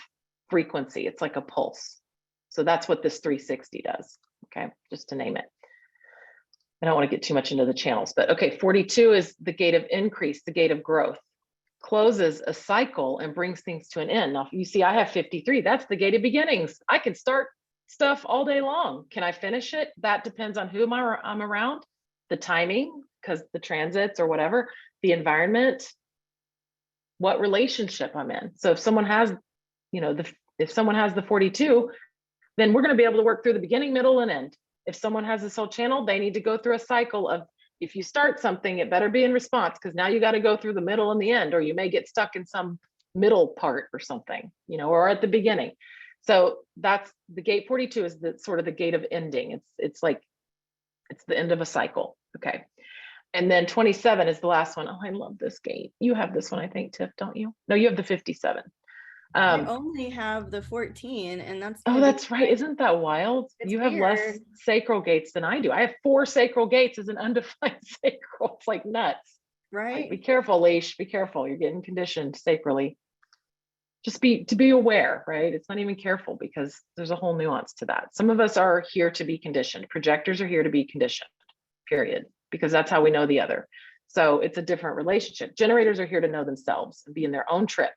frequency. It's like a pulse. So that's what this 360 does. Okay, just to name it. I don't want to get too much into the channels, but okay, 42 is the gate of increase, the gate of growth. Closes a cycle and brings things to an end. Now, you see, I have 53. That's the gate of beginnings. I can start stuff all day long. Can I finish it? That depends on who I'm around, the timing, because the transits or whatever, the environment, what relationship I'm in. So if someone has, if someone has the 42, then we're going to be able to work through the beginning, middle, and end. If someone has this whole channel, they need to go through a cycle of, if you start something, it better be in response, because now you got to go through the middle and the end, or you may get stuck in some middle part or something, or at the beginning. So that's the gate 42 is the sort of the gate of ending. It's like, it's the end of a cycle. Okay. And then 27 is the last one. Oh, I love this gate. You have this one, I think, Tiff, don't you? No, you have the 57. I only have the 14, and that's that's right. Isn't that wild? You have weird. Less sacral gates than I do. I have 4 sacral gates as an undefined sacral. It's like nuts. Right. Like, be careful, Leash. Be careful. You're getting conditioned sacrally. Just to be aware, right? It's not even careful, because there's a whole nuance to that. Some of us are here to be conditioned. Projectors are here to be conditioned, period, because that's how we know the other. So it's a different relationship. Generators are here to know themselves and be in their own trip.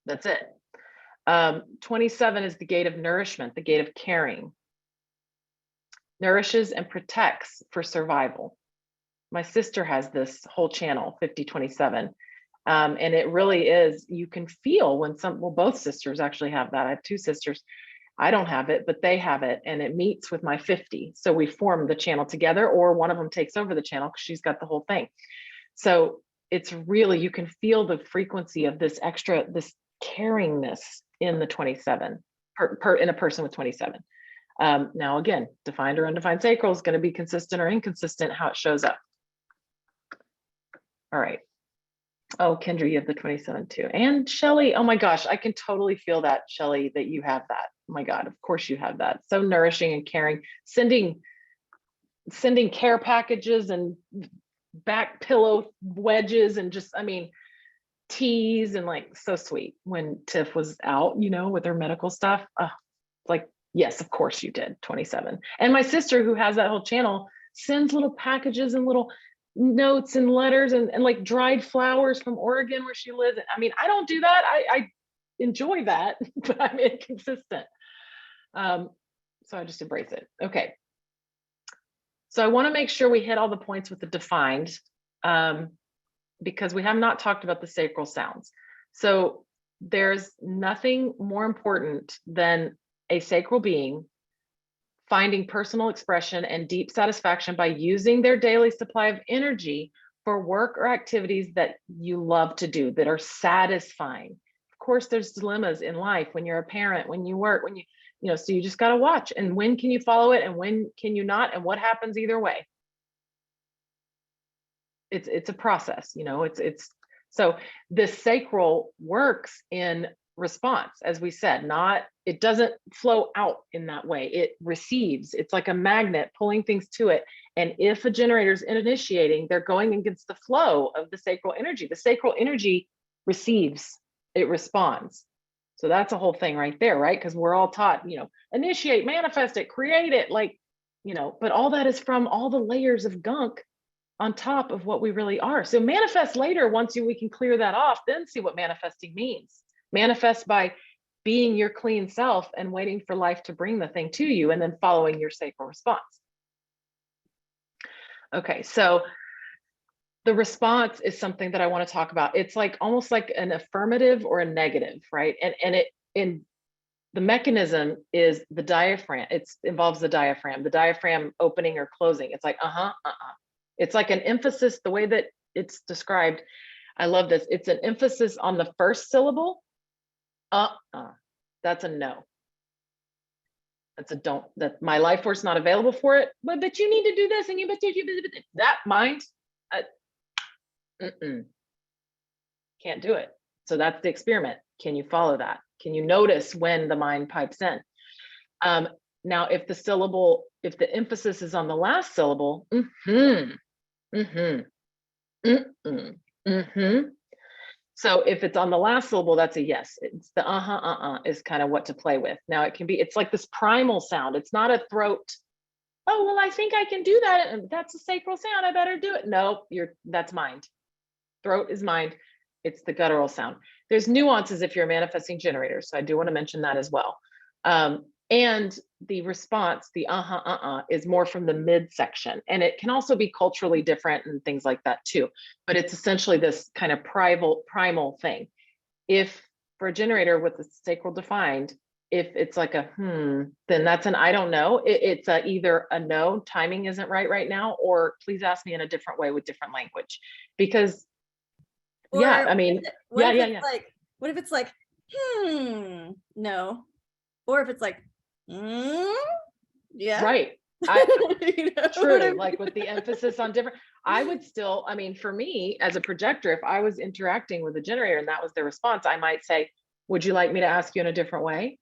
That's it. 27 is the gate of nourishment, the gate of caring. Nourishes and protects for survival. My sister has this whole channel, 5027. And it really is, you can feel when both sisters actually have that. I have 2 sisters. I don't have it, but they have it, and it meets with my 50. So we form the channel together, or one of them takes over the channel because she's got the whole thing. So it's really, you can feel the frequency of this caringness in the 27 in a person with 27. Now, again, defined or undefined sacral is going to be consistent or inconsistent how it shows up. All right. Oh, Kendra, you have the 27 too. And Shelly, oh my gosh, I can totally feel that, Shelly, that you have that. Oh my God, of course you have that. So nourishing and caring, sending care packages and back pillow wedges and just, teas, and like, so sweet when Tiff was out, with her medical stuff. Like, yes, of course you did, 27. And my sister, who has that whole channel, sends little packages and little notes and letters and like dried flowers from Oregon where she lives. I don't do that. I enjoy that, but I'm inconsistent. So I just embrace it. Okay. So I want to make sure we hit all the points with the defined, because we have not talked about the sacral sounds. So there's nothing more important than a sacral being finding personal expression and deep satisfaction by using their daily supply of energy for work or activities that you love to do, that are satisfying. Of course, there's dilemmas in life when you're a parent, when you work, when you know, so you just got to watch, and when can you follow it and when can you not, and what happens either way. It's a process, you know, it's so the sacral works in response, as we said, not, it doesn't flow out in that way. It receives. It's like a magnet pulling things to it. And if a generator is initiating, they're going against the flow of the sacral energy. The sacral energy receives, it responds. So that's a whole thing right there, right? Because we're all taught, you know, initiate, manifest it, create it, like, you know, but all that is from all the layers of gunk on top of what we really are. So manifest later, once we can clear that off, then see what manifesting means. Manifest by being your clean self and waiting for life to bring the thing to you, and then following your sacral response. Okay, so the response is something that I want to talk about. It's like almost like an affirmative or a negative, right? And it in the mechanism is the diaphragm. It involves the diaphragm opening or closing. It's like It's like an emphasis, the way that it's described. I love this. It's an emphasis on the first syllable. That's a no. That's a don't. That my life force not available for it. But you need to do this, and you that mind. Can't do it. So that's the experiment. Can you follow that? Can you notice when the mind pipes in? Now, if the emphasis is on the last syllable, so if it's on the last syllable, that's a yes. It's the is kind of what to play with. Now it can be, it's like this primal sound. It's not a throat. Oh, well, I think I can do that. And that's a sacral sound. I better do it. No, that's mind. Throat is mind. It's the guttural sound. There's nuances if you're a manifesting generator. So I do want to mention that as well. And the response, the is more from the midsection. And it can also be culturally different and things like that too. But it's essentially this kind of primal thing. If for a generator with the sacral defined, if it's like a then that's an I don't know. It's either a no, timing isn't right now, or please ask me in a different way with different language. Because I mean, what if it's like no, or if it's like yeah, right. You know true, like with the emphasis on different, I would still, I mean, for me as a projector, if I was interacting with a generator and that was their response, I might say, would you like me to ask you in a different way?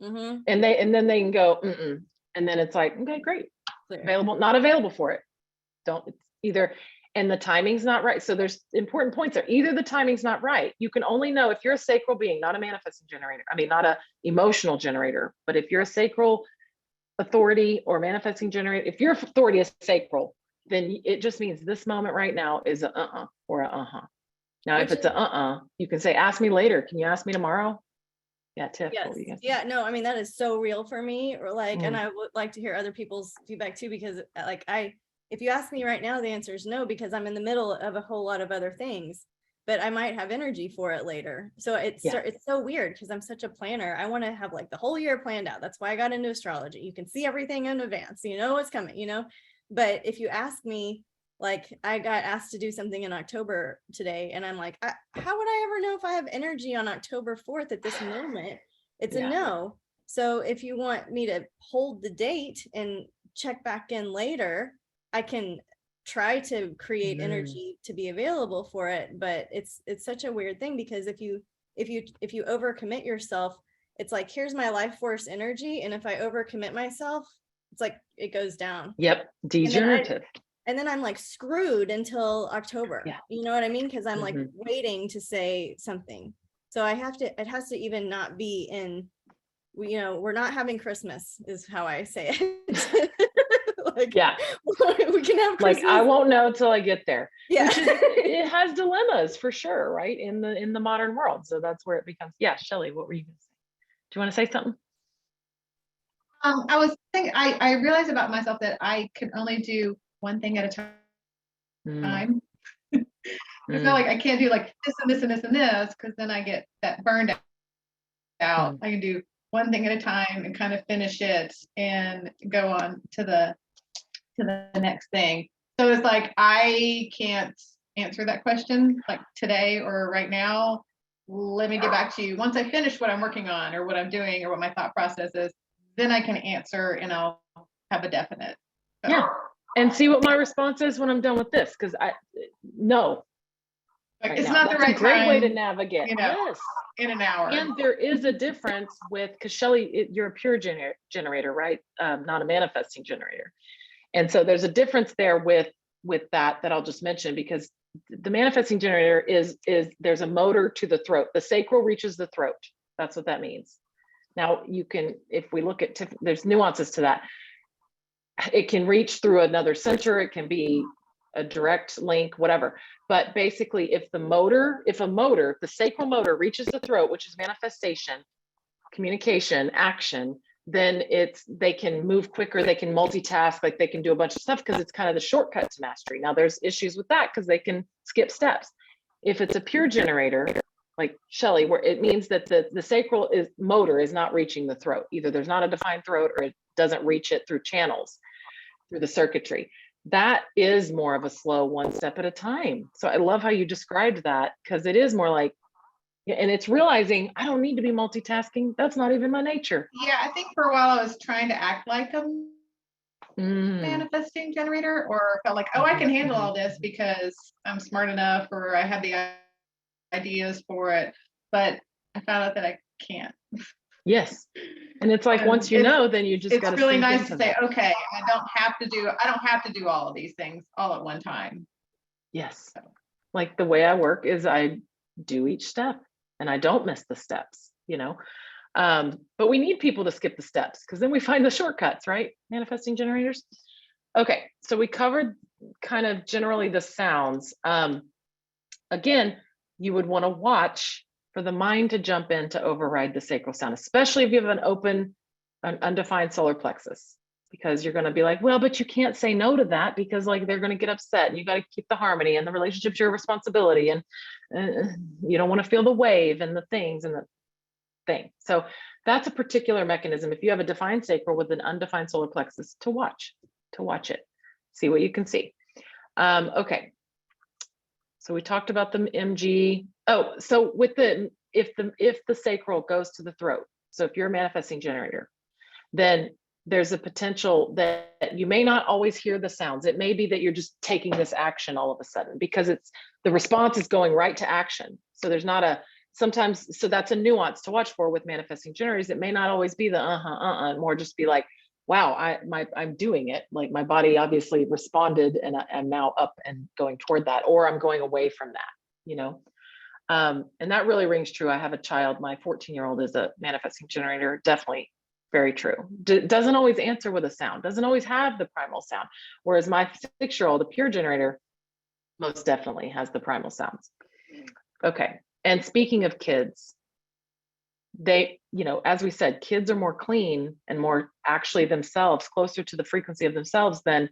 And then they can go and then it's like, okay, great. Clear. Available, not available for it. It's either, and the timing's not right. So there's important points there. Either the timing's not right. You can only know if you're a sacral being, not a manifesting generator. I mean, not a emotional generator, but if you're a sacral authority or manifesting generator, if your authority is sacral, then it just means this moment right now is a or a Now, if it's a you can say, ask me later. Can you ask me tomorrow? Yeah, Tiff. Yes. Yeah, no, I mean, that is so real for me. Or like, and I would like to hear other people's feedback too, because like if you ask me right now, the answer is no, because I'm in the middle of a whole lot of other things, but I might have energy for it later. So it's so weird because I'm such a planner. I want to have like the whole year planned out. That's why I got into astrology. You can see everything in advance, you know what's coming, you know. But if you ask me, like I got asked to do something in October today, and I'm like, how would I ever know if I have energy on October 4th at this moment? It's a no. So if you want me to hold the date and check back in later, I can try to create energy to be available for it. But it's such a weird thing, because if you overcommit yourself, it's like, here's my life force energy, and if I overcommit myself, it's like it goes down. Yep, degenerative. And then I'm like screwed until October. Yeah. You know what I mean? Because I'm like waiting to say something. So it has to even not be in, you know, we're not having Christmas is how I say it. Like, yeah, we can have Christmas. Like, I won't know till I get there. Yeah. It has dilemmas for sure, right? In the modern world. So that's where it becomes, Shelley, what were you gonna say? Do you want to say something? I was thinking, I realized about myself that I can only do one thing at a time. It's not like I can't do like this and this and this and this, because then I get that burned out. I can do one thing at a time and kind of finish it and go on to the next thing. So it's like I can't answer that question like today or right now. Let me get back to you once I finish what I'm working on or what I'm doing or what my thought process is. Then I can answer and I'll have a definite. So. Yeah, and see what my response is when I'm done with this, because no. Like, right it's now. not That's the right a great time, way to navigate. you know, Yes, in an hour. and there is a difference with, because Shelley, you're a pure generator, right? Not a manifesting generator, and so there's a difference there with that I'll just mention, because the manifesting generator is there's a motor to the throat. The sacral reaches the throat. That's what that means. Now you can, if we look at, there's nuances to that. It can reach through another center. It can be a direct link, whatever. But basically, if a motor, the sacral motor reaches the throat, which is manifestation, communication, action, then they can move quicker, they can multitask, like they can do a bunch of stuff because it's kind of the shortcut to mastery. Now there's issues with that because they can skip steps. If it's a pure generator, like Shelley, where it means that the sacral motor is not reaching the throat. Either there's not a defined throat or it doesn't reach it through channels, through the circuitry. That is more of a slow one step at a time. So I love how you described that, because it is more like, and it's realizing I don't need to be multitasking. That's not even my nature. Yeah, I think for a while I was trying to act like a manifesting generator, or felt like, oh, I can handle all this because I'm smart enough or I have the ideas for it. But I found out that I can't. Yes. And it's like, once you know, then you just got to. It's really nice to say, okay, I don't have to do all of these things all at one time. Yes. Like the way I work is I do each step and I don't miss the steps, but we need people to skip the steps because then we find the shortcuts, right? Manifesting generators. Okay. So we covered kind of generally the sounds. Again, you would want to watch for the mind to jump in to override the sacral sound, especially if you have an undefined solar plexus, because you're going to be like, well, but you can't say no to that because like they're going to get upset and you got to keep the harmony and the relationship's your responsibility. And you don't want to feel the wave and the things and the thing. So that's a particular mechanism. If you have a defined sacral with an undefined solar plexus, to watch it, see what you can see. Okay. So we talked about the MG. Oh, so with if the sacral goes to the throat, so if you're a manifesting generator, then there's a potential that you may not always hear the sounds. It may be that you're just taking this action all of a sudden because the response is going right to action. So there's not sometimes, so that's a nuance to watch for with manifesting generators. It may not always be the more just be like, wow, I'm doing it. Like my body obviously responded and I'm now up and going toward that, or I'm going away from that, and that really rings true. I have a child, my 14-year-old is a manifesting generator. Definitely very true. Doesn't always answer with a sound, doesn't always have the primal sound. Whereas my 6-year-old, a pure generator, most definitely has the primal sounds. Okay. And speaking of kids, they, as we said, kids are more clean and more actually themselves, closer to the frequency of themselves than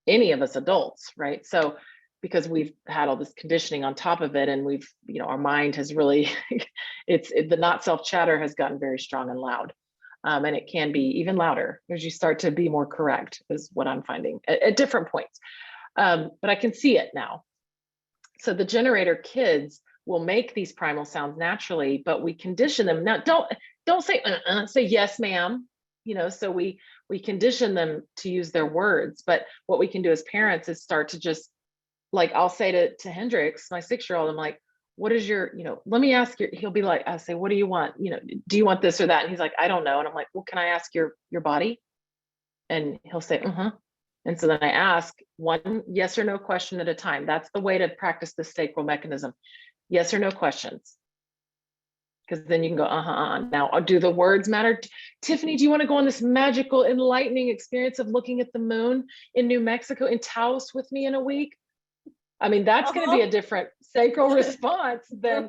any of us adults, right? So because we've had all this conditioning on top of it, and we've, our mind has really, the not self chatter has gotten very strong and loud. And it can be even louder as you start to be more correct, is what I'm finding at different points. But I can see it now. So the generator kids will make these primal sounds naturally, but we condition them. Now, don't say say yes, ma'am. So we condition them to use their words. But what we can do as parents is start to just, like, I'll say to Hendrix, my 6-year-old, I'm like, what is your, let me ask your, he'll be like, I'll say, what do you want? Do you want this or that? And he's like, I don't know. And I'm like, well, can I ask your body? And he'll say, And so then I ask one yes or no question at a time. That's the way to practice the sacral mechanism. Yes or no questions. Because then you can go, Now, do the words matter? Tiffany, do you want to go on this magical, enlightening experience of looking at the moon in New Mexico in Taos with me in a week? I mean, that's going to be a different sacral response than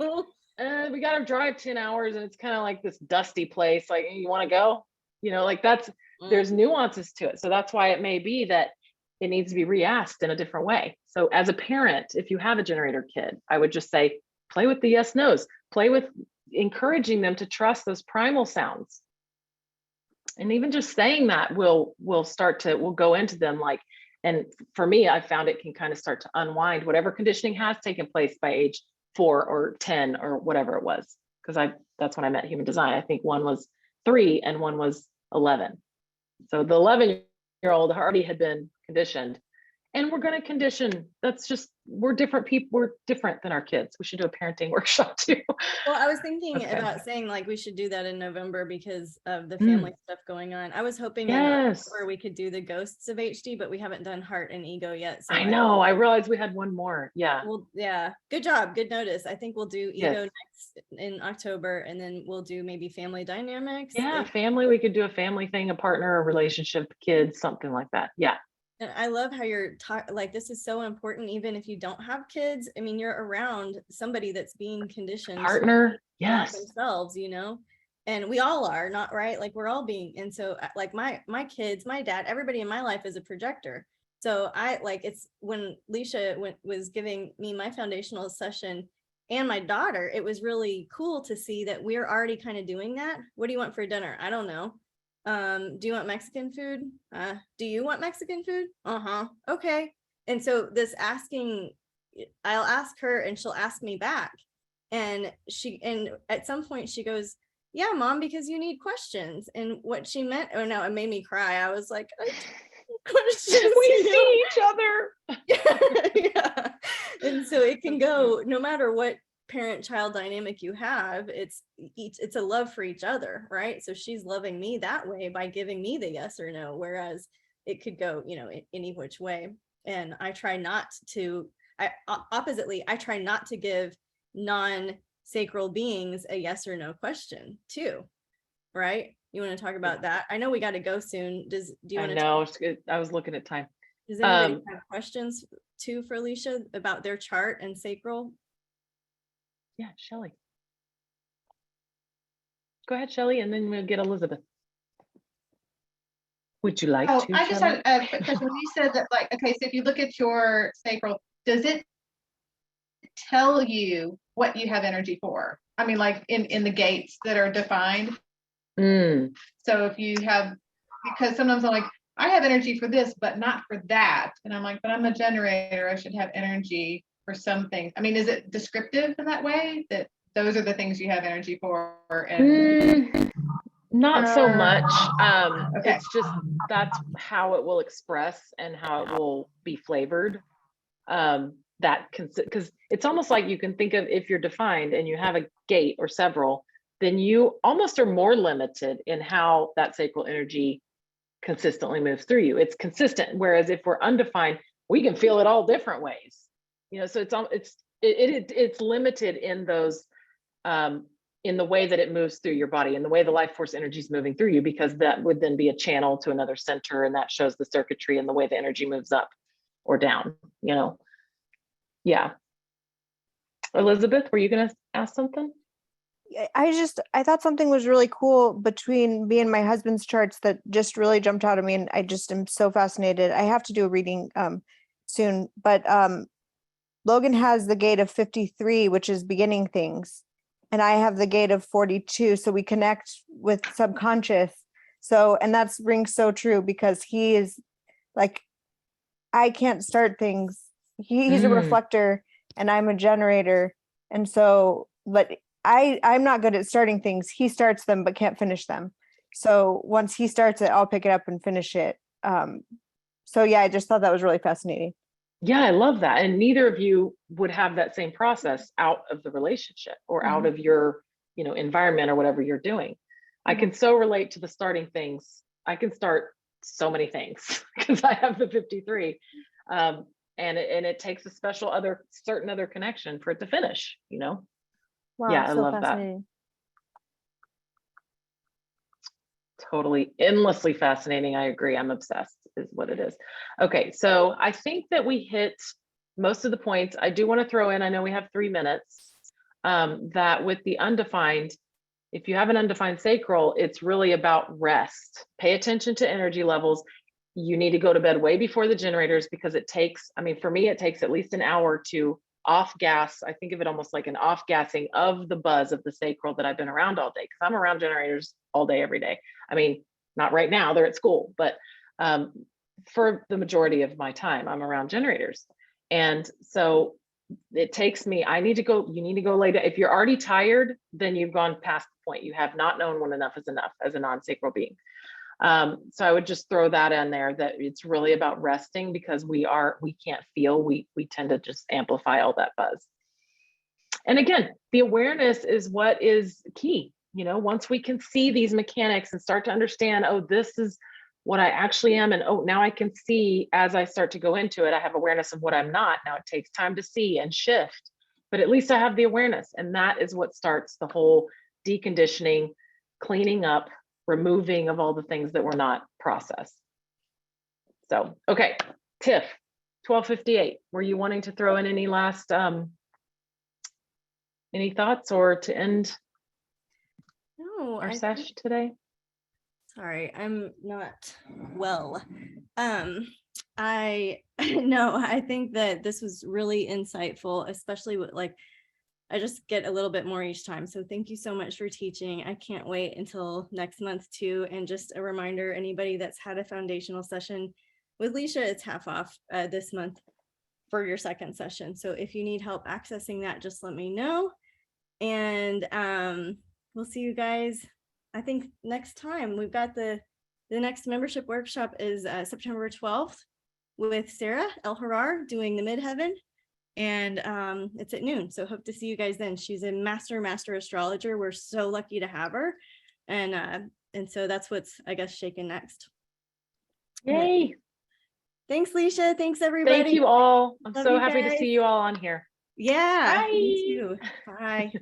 we got to drive 10 hours and it's kind of like this dusty place. Like, you want to go? Like that's there's nuances to it. So that's why it may be that it needs to be re-asked in a different way. So as a parent, if you have a generator kid, I would just say, play with the yes, no's, play with encouraging them to trust those primal sounds. And even just saying that will go into them like, and for me, I found it can kind of start to unwind whatever conditioning has taken place by age 4 or 10 or whatever it was. Because that's when I met human design. I think one was 3 and one was 11. So the 11-year-old already had been conditioned, and we're going to condition. That's just, we're different people. We're different than our kids. We should do a parenting workshop too. Well, I was thinking Okay. about saying like we should do that in November because of the family stuff going on. I was hoping in Yes. October we could do the ghosts of HD, but we haven't done heart and ego yet. So I know. I realized we had one more. Yeah. Well, yeah. Good job. Good notice. I think we'll do ego Yes. next in October, and then we'll do maybe family dynamics. Yeah, family. We could do a family thing, a partner, a relationship, kids, something like that. Yeah. And I love how you're like, this is so important, even if you don't have kids. I mean, you're around somebody that's being conditioned. Partner. Not Yes. themselves, you know, and we all are, not right. Like we're all being, and so like my kids, my dad, everybody in my life is a projector. So I like, it's when Leisha was giving me my foundational session and my daughter, it was really cool to see that we're already kind of doing that. What do you want for dinner? I don't know. Do you want Mexican food? Do you want Mexican food? Okay. And so this asking, I'll ask her and she'll ask me back. And at some point she goes, yeah, Mom, because you need questions. And what she meant, oh no, it made me cry. I was like, questions. We see each other. Yeah. And so it can go no matter what parent-child dynamic you have, it's a love for each other, right? So she's loving me that way by giving me the yes or no, whereas it could go, you know, any which way. And I try not to, oppositely, I try not to give non-sacral beings a yes or no question too, right? You want to talk about that? I know we got to go soon. Do you want to? I know. I was looking at time. Does anybody have questions too for Alicia about their chart and sacral? Yeah, Shelley. Go ahead, Shelley, and then we'll get Elizabeth. Would you like to? I just had a quick question. When you said that, like, okay, so if you look at your sacral, does it tell you what you have energy for? I mean, like in the gates that are defined. So if you have, because sometimes I'm like, I have energy for this, but not for that. And I'm like, but I'm a generator. I should have energy for some things. I mean, is it descriptive in that way that those are the things you have energy for? And not so much. Okay. It's just that's how it will express and how it will be flavored. Because it's almost like you can think of, if you're defined and you have a gate or several, then you almost are more limited in how that sacral energy consistently moves through you. It's consistent. Whereas if we're undefined, we can feel it all different ways. You know, so it's limited in those, in the way that it moves through your body, in the way the life force energy is moving through you, because that would then be a channel to another center, and that shows the circuitry and the way the energy moves up or down, you know. Yeah. Elizabeth, were you going to ask something? I thought something was really cool between me and my husband's charts that just really jumped out at me, and I just am so fascinated. I have to do a reading soon, but Logan has the gate of 53, which is beginning things, and I have the gate of 42, so we connect with subconscious. So, and that's rings so true, because he is like, I can't start things. He's a reflector and I'm a generator, and so, but I'm not good at starting things. He starts them but can't finish them. So once he starts it, I'll pick it up and finish it. So yeah, I just thought that was really fascinating. Yeah, I love that. And neither of you would have that same process out of the relationship or out of your, you know, environment or whatever you're doing. I can so relate to the starting things. I can start so many things because I have the 53. And it takes a special certain other connection for it to finish, you know? Wow, yeah, I so love fascinating. that. Totally endlessly fascinating. I agree. I'm obsessed is what it is. Okay. So I think that we hit most of the points. I do want to throw in, I know we have 3 minutes, that with the undefined, if you have an undefined sacral, it's really about rest. Pay attention to energy levels. You need to go to bed way before the generators, because it takes, I mean, for me, it takes at least an hour to off gas. I think of it almost like an off gassing of the buzz of the sacral that I've been around all day, because I'm around generators all day, every day. I mean, not right now, they're at school, but for the majority of my time, I'm around generators. And so it takes me, I need to go, you need to go lay down. If you're already tired, then you've gone past the point. You have not known when enough is enough as a non-sacral being. So I would just throw that in there, that it's really about resting, because we can't feel, we tend to just amplify all that buzz. And again, the awareness is what is key. You know, once we can see these mechanics and start to understand, oh, this is what I actually am. And oh, now I can see, as I start to go into it, I have awareness of what I'm not. Now it takes time to see and shift, but at least I have the awareness. And that is what starts the whole deconditioning, cleaning up, removing of all the things that were not processed. So, okay, Tiff, 12:58. Were you wanting to throw in any last, any thoughts, or to end our sesh today? Sorry, I'm not well. I think that this was really insightful, especially with, like, I just get a little bit more each time. So thank you so much for teaching. I can't wait until next month too. And just a reminder, anybody that's had a foundational session with Leisha, it's half off this month for your second session. So if you need help accessing that, just let me know. And we'll see you guys, I think, next time. We've got the next membership workshop is September 12th with Sarah El Harar doing the midheaven. And it's at noon, so hope to see you guys then. She's a master astrologer. We're so lucky to have her, and so that's what's, I guess, shaking next. Yay! Thanks, Leisha. Thanks, everybody. Thank you all. I'm Love so you happy guys. to see you all on here. Yeah. Bye. Me too. Bye.